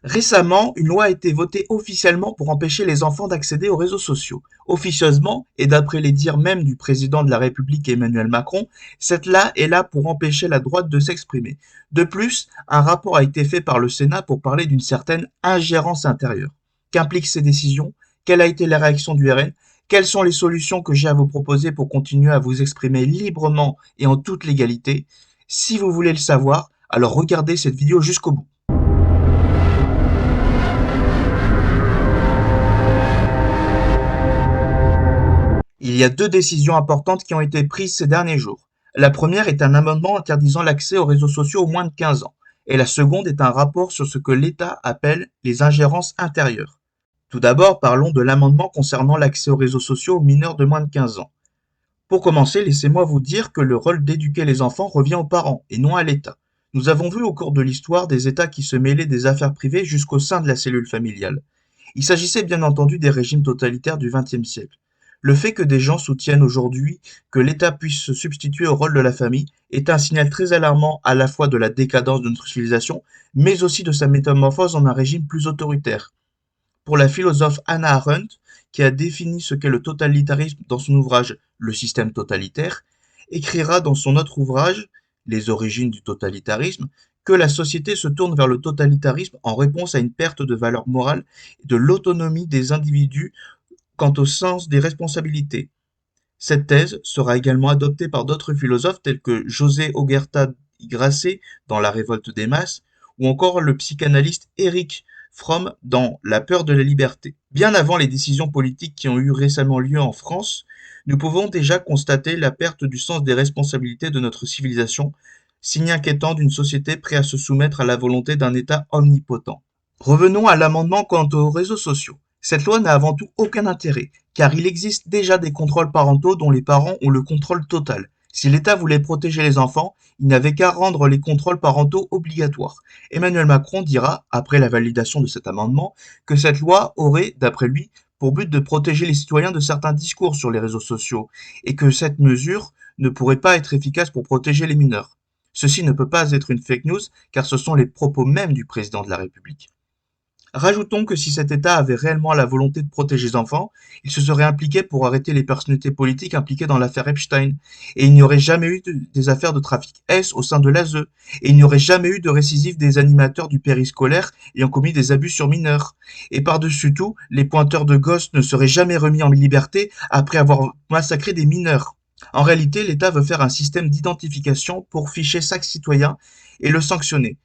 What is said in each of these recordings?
Récemment, une loi a été votée officiellement pour empêcher les enfants d'accéder aux réseaux sociaux. Officieusement, et d'après les dires même du président de la République Emmanuel Macron, cette loi est là pour empêcher la droite de s'exprimer. De plus, un rapport a été fait par le Sénat pour parler d'une certaine ingérence intérieure. Qu'impliquent ces décisions? Quelle a été la réaction du RN? Quelles sont les solutions que j'ai à vous proposer pour continuer à vous exprimer librement et en toute légalité? Si vous voulez le savoir, alors regardez cette vidéo jusqu'au bout. Il y a deux décisions importantes qui ont été prises ces derniers jours. La première est un amendement interdisant l'accès aux réseaux sociaux aux moins de 15 ans, et la seconde est un rapport sur ce que l'État appelle les ingérences intérieures. Tout d'abord, parlons de l'amendement concernant l'accès aux réseaux sociaux aux mineurs de moins de 15 ans. Pour commencer, laissez-moi vous dire que le rôle d'éduquer les enfants revient aux parents et non à l'État. Nous avons vu au cours de l'histoire des États qui se mêlaient des affaires privées jusqu'au sein de la cellule familiale. Il s'agissait bien entendu des régimes totalitaires du XXe siècle. Le fait que des gens soutiennent aujourd'hui que l'État puisse se substituer au rôle de la famille est un signal très alarmant à la fois de la décadence de notre civilisation, mais aussi de sa métamorphose en un régime plus autoritaire. Pour la philosophe Hannah Arendt, qui a défini ce qu'est le totalitarisme dans son ouvrage Le système totalitaire, écrira dans son autre ouvrage Les origines du totalitarisme que la société se tourne vers le totalitarisme en réponse à une perte de valeur morale et de l'autonomie des individus quant au sens des responsabilités. Cette thèse sera également adoptée par d'autres philosophes tels que José Ogerta y Grasset dans La révolte des masses ou encore le psychanalyste Erich Fromm dans La peur de la liberté. Bien avant les décisions politiques qui ont eu récemment lieu en France, nous pouvons déjà constater la perte du sens des responsabilités de notre civilisation, signe inquiétant d'une société prête à se soumettre à la volonté d'un État omnipotent. Revenons à l'amendement quant aux réseaux sociaux. Cette loi n'a avant tout aucun intérêt, car il existe déjà des contrôles parentaux dont les parents ont le contrôle total. Si l'État voulait protéger les enfants, il n'avait qu'à rendre les contrôles parentaux obligatoires. Emmanuel Macron dira, après la validation de cet amendement, que cette loi aurait, d'après lui, pour but de protéger les citoyens de certains discours sur les réseaux sociaux, et que cette mesure ne pourrait pas être efficace pour protéger les mineurs. Ceci ne peut pas être une fake news, car ce sont les propos mêmes du président de la République. Rajoutons que si cet État avait réellement la volonté de protéger les enfants, il se serait impliqué pour arrêter les personnalités politiques impliquées dans l'affaire Epstein, et il n'y aurait jamais eu des affaires de trafic S au sein de l'ASE, et il n'y aurait jamais eu de récidive des animateurs du périscolaire ayant commis des abus sur mineurs. Et par-dessus tout, les pointeurs de gosses ne seraient jamais remis en liberté après avoir massacré des mineurs. En réalité, l'État veut faire un système d'identification pour ficher chaque citoyen et le sanctionner.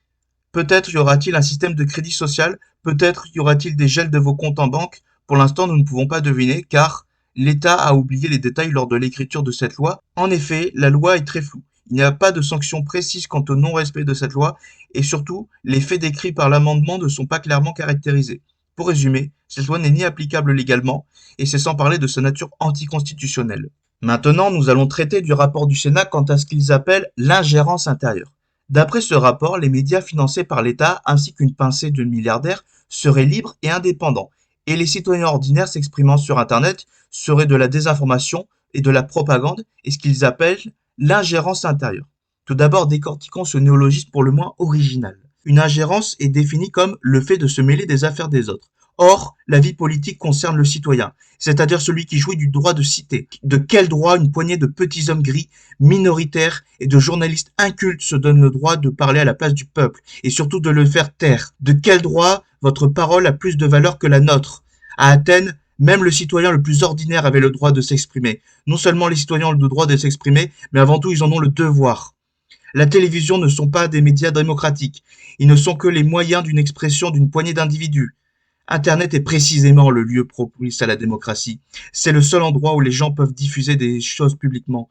Peut-être y aura-t-il un système de crédit social, peut-être y aura-t-il des gels de vos comptes en banque. Pour l'instant, nous ne pouvons pas deviner car l'État a oublié les détails lors de l'écriture de cette loi. En effet, la loi est très floue. Il n'y a pas de sanctions précises quant au non-respect de cette loi et surtout, les faits décrits par l'amendement ne sont pas clairement caractérisés. Pour résumer, cette loi n'est ni applicable légalement et c'est sans parler de sa nature anticonstitutionnelle. Maintenant, nous allons traiter du rapport du Sénat quant à ce qu'ils appellent l'ingérence intérieure. D'après ce rapport, les médias financés par l'État ainsi qu'une pincée de milliardaires seraient libres et indépendants, et les citoyens ordinaires s'exprimant sur Internet seraient de la désinformation et de la propagande et ce qu'ils appellent l'ingérence intérieure. Tout d'abord, décortiquons ce néologisme pour le moins original. Une ingérence est définie comme le fait de se mêler des affaires des autres. Or, la vie politique concerne le citoyen, c'est-à-dire celui qui jouit du droit de citer. De quel droit une poignée de petits hommes gris, minoritaires et de journalistes incultes se donnent le droit de parler à la place du peuple et surtout de le faire taire? De quel droit votre parole a plus de valeur que la nôtre? À Athènes, même le citoyen le plus ordinaire avait le droit de s'exprimer. Non seulement les citoyens ont le droit de s'exprimer, mais avant tout ils en ont le devoir. La télévision ne sont pas des médias démocratiques, ils ne sont que les moyens d'une expression d'une poignée d'individus. Internet est précisément le lieu propice à la démocratie. C'est le seul endroit où les gens peuvent diffuser des choses publiquement.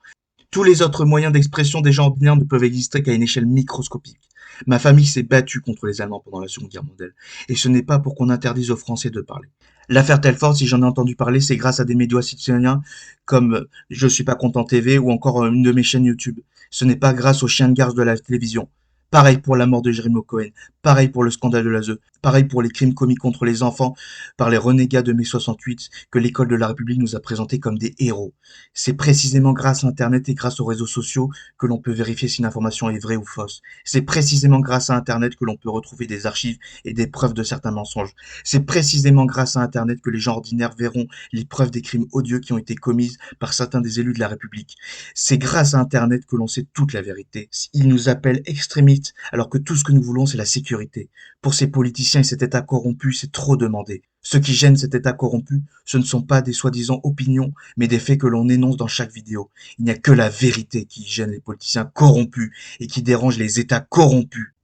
Tous les autres moyens d'expression des gens ordinaires ne peuvent exister qu'à une échelle microscopique. Ma famille s'est battue contre les Allemands pendant la Seconde Guerre mondiale, et ce n'est pas pour qu'on interdise aux Français de parler. L'affaire Telford, si j'en ai entendu parler, c'est grâce à des médias citoyens comme Je suis pas content TV ou encore une de mes chaînes YouTube. Ce n'est pas grâce aux chiens de garde de la télévision. Pareil pour la mort de Jeremy Cohen, pareil pour le scandale de l'ASE, pareil pour les crimes commis contre les enfants par les renégats de mai 68 que l'école de la République nous a présentés comme des héros. C'est précisément grâce à Internet et grâce aux réseaux sociaux que l'on peut vérifier si une information est vraie ou fausse. C'est précisément grâce à Internet que l'on peut retrouver des archives et des preuves de certains mensonges. C'est précisément grâce à Internet que les gens ordinaires verront les preuves des crimes odieux qui ont été commises par certains des élus de la République. C'est grâce à Internet que l'on sait toute la vérité. Ils nous appellent extrémistes alors que tout ce que nous voulons c'est la sécurité. Pour ces politiciens et cet État corrompu, c'est trop demandé. Ce qui gêne cet État corrompu, ce ne sont pas des soi-disant opinions, mais des faits que l'on énonce dans chaque vidéo. Il n'y a que la vérité qui gêne les politiciens corrompus et qui dérange les États corrompus.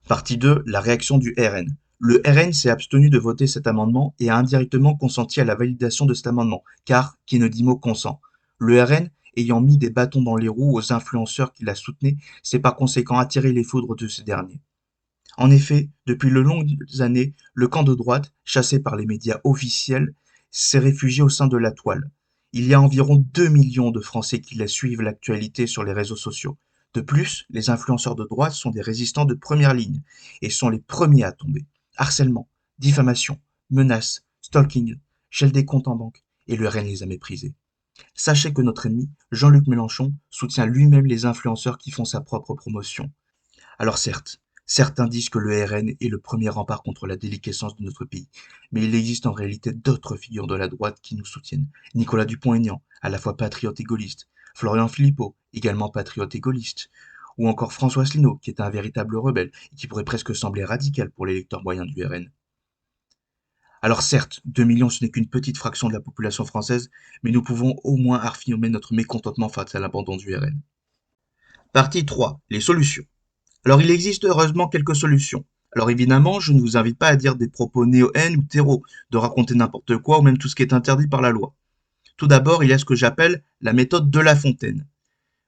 Partie 2, la réaction du RN. Le RN s'est abstenu de voter cet amendement et a indirectement consenti à la validation de cet amendement, car qui ne dit mot consent. Le RN, ayant mis des bâtons dans les roues aux influenceurs qui la soutenaient, s'est par conséquent attiré les foudres de ces derniers. En effet, depuis de longues années, le camp de droite, chassé par les médias officiels, s'est réfugié au sein de la toile. Il y a environ 2 millions de Français qui la suivent l'actualité sur les réseaux sociaux. De plus, les influenceurs de droite sont des résistants de première ligne et sont les premiers à tomber. Harcèlement, diffamation, menaces, stalking, gel des comptes en banque, et le RN les a méprisés. Sachez que notre ennemi, Jean-Luc Mélenchon, soutient lui-même les influenceurs qui font sa propre promotion. Alors certes, certains disent que le RN est le premier rempart contre la déliquescence de notre pays, mais il existe en réalité d'autres figures de la droite qui nous soutiennent. Nicolas Dupont-Aignan, à la fois patriote et gaulliste, Florian Philippot, également patriote et gaulliste, ou encore François Asselineau, qui est un véritable rebelle et qui pourrait presque sembler radical pour l'électeur moyen du RN. Alors certes, 2 millions ce n'est qu'une petite fraction de la population française, mais nous pouvons au moins affirmer notre mécontentement face à l'abandon du RN. Partie 3. Les solutions. Alors il existe heureusement quelques solutions. Alors évidemment, je ne vous invite pas à dire des propos néo-haine ou terreau, de raconter n'importe quoi ou même tout ce qui est interdit par la loi. Tout d'abord, il y a ce que j'appelle la méthode de La Fontaine.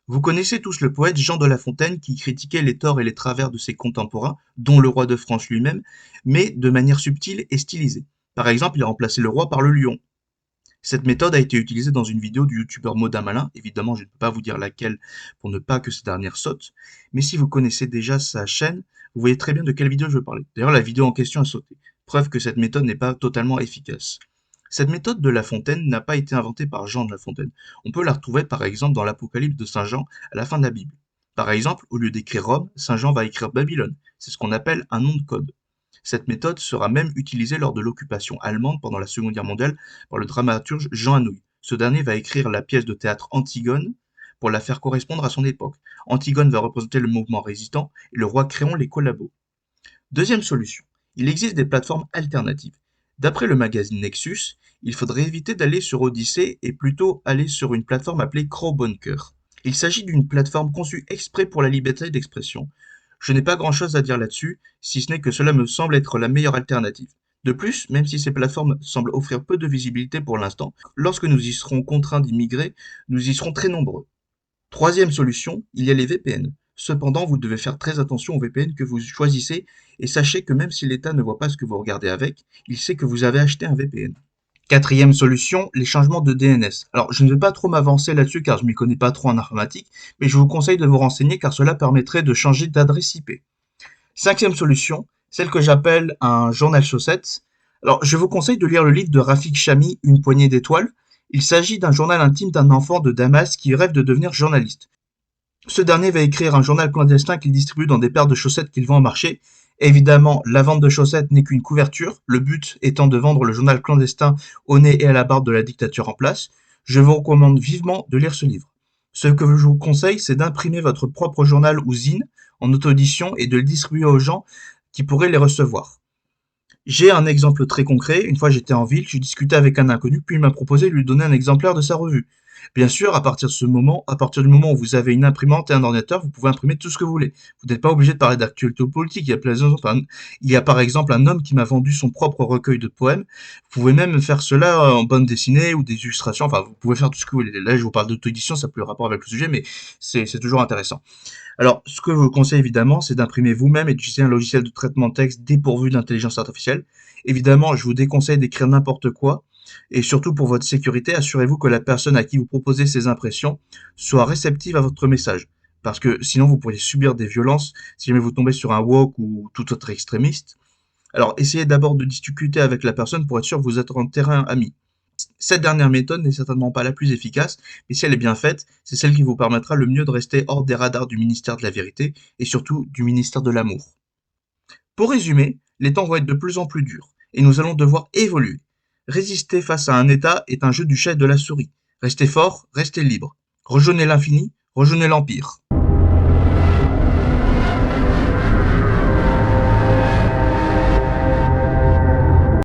Vous connaissez tous le poète Jean de La Fontaine qui critiquait les torts et les travers de ses contemporains, dont le roi de France lui-même, mais de manière subtile et stylisée. Par exemple, il a remplacé le roi par le lion. Cette méthode a été utilisée dans une vidéo du youtubeur Modin Malin, évidemment je ne peux pas vous dire laquelle pour ne pas que cette dernière saute, mais si vous connaissez déjà sa chaîne, vous voyez très bien de quelle vidéo je veux parler. D'ailleurs la vidéo en question a sauté, preuve que cette méthode n'est pas totalement efficace. Cette méthode de La Fontaine n'a pas été inventée par Jean de La Fontaine. On peut la retrouver par exemple dans l'Apocalypse de Saint Jean à la fin de la Bible. Par exemple, au lieu d'écrire Rome, Saint Jean va écrire Babylone. C'est ce qu'on appelle un nom de code. Cette méthode sera même utilisée lors de l'occupation allemande pendant la Seconde Guerre mondiale par le dramaturge Jean Anouilh. Ce dernier va écrire la pièce de théâtre Antigone pour la faire correspondre à son époque. Antigone va représenter le mouvement résistant et le roi Créon les collabos. Deuxième solution, il existe des plateformes alternatives. D'après le magazine Nexus, il faudrait éviter d'aller sur Odyssée et plutôt aller sur une plateforme appelée Crowbunker. Il s'agit d'une plateforme conçue exprès pour la liberté d'expression. Je n'ai pas grand-chose à dire là-dessus, si ce n'est que cela me semble être la meilleure alternative. De plus, même si ces plateformes semblent offrir peu de visibilité pour l'instant, lorsque nous y serons contraints d'immigrer, nous y serons très nombreux. Troisième solution, il y a les VPN. Cependant, vous devez faire très attention aux VPN que vous choisissez et sachez que même si l'État ne voit pas ce que vous regardez avec, il sait que vous avez acheté un VPN. Quatrième solution, les changements de DNS. Alors, je ne vais pas trop m'avancer là-dessus car je ne m'y connais pas trop en informatique, mais je vous conseille de vous renseigner car cela permettrait de changer d'adresse IP. Cinquième solution, celle que j'appelle un journal chaussette. Alors, je vous conseille de lire le livre de Rafik Chami, Une poignée d'étoiles. Il s'agit d'un journal intime d'un enfant de Damas qui rêve de devenir journaliste. Ce dernier va écrire un journal clandestin qu'il distribue dans des paires de chaussettes qu'il vend au marché. Évidemment, la vente de chaussettes n'est qu'une couverture, le but étant de vendre le journal clandestin au nez et à la barbe de la dictature en place. Je vous recommande vivement de lire ce livre. Ce que je vous conseille, c'est d'imprimer votre propre journal ou zine en auto-édition et de le distribuer aux gens qui pourraient les recevoir. J'ai un exemple très concret. Une fois, j'étais en ville, je discutais avec un inconnu, puis il m'a proposé de lui donner un exemplaire de sa revue. Bien sûr, à partir du moment où vous avez une imprimante et un ordinateur, vous pouvez imprimer tout ce que vous voulez. Vous n'êtes pas obligé de parler d'actualité politique. Il y a par exemple un homme qui m'a vendu son propre recueil de poèmes. Vous pouvez même faire cela en bande dessinée ou des illustrations. Enfin, vous pouvez faire tout ce que vous voulez. Là, je vous parle d'auto-édition, ça n'a plus rapport avec le sujet, mais c'est toujours intéressant. Alors, ce que je vous conseille évidemment, c'est d'imprimer vous-même et d'utiliser un logiciel de traitement de texte dépourvu d'intelligence artificielle. Évidemment, je vous déconseille d'écrire n'importe quoi. Et surtout pour votre sécurité, assurez-vous que la personne à qui vous proposez ces impressions soit réceptive à votre message. parce que sinon vous pourriez subir des violences si jamais vous tombez sur un woke ou tout autre extrémiste. Alors, essayez d'abord de discuter avec la personne pour être sûr que vous êtes en terrain ami. Cette dernière méthode n'est certainement pas la plus efficace, mais si elle est bien faite, c'est celle qui vous permettra le mieux de rester hors des radars du ministère de la Vérité et surtout du ministère de l'Amour. Pour résumer, les temps vont être de plus en plus durs et nous allons devoir évoluer. Résister face à un État est un jeu du chat et de la souris. Restez fort, restez libre. Rejoignez l'infini, rejoignez l'Empire.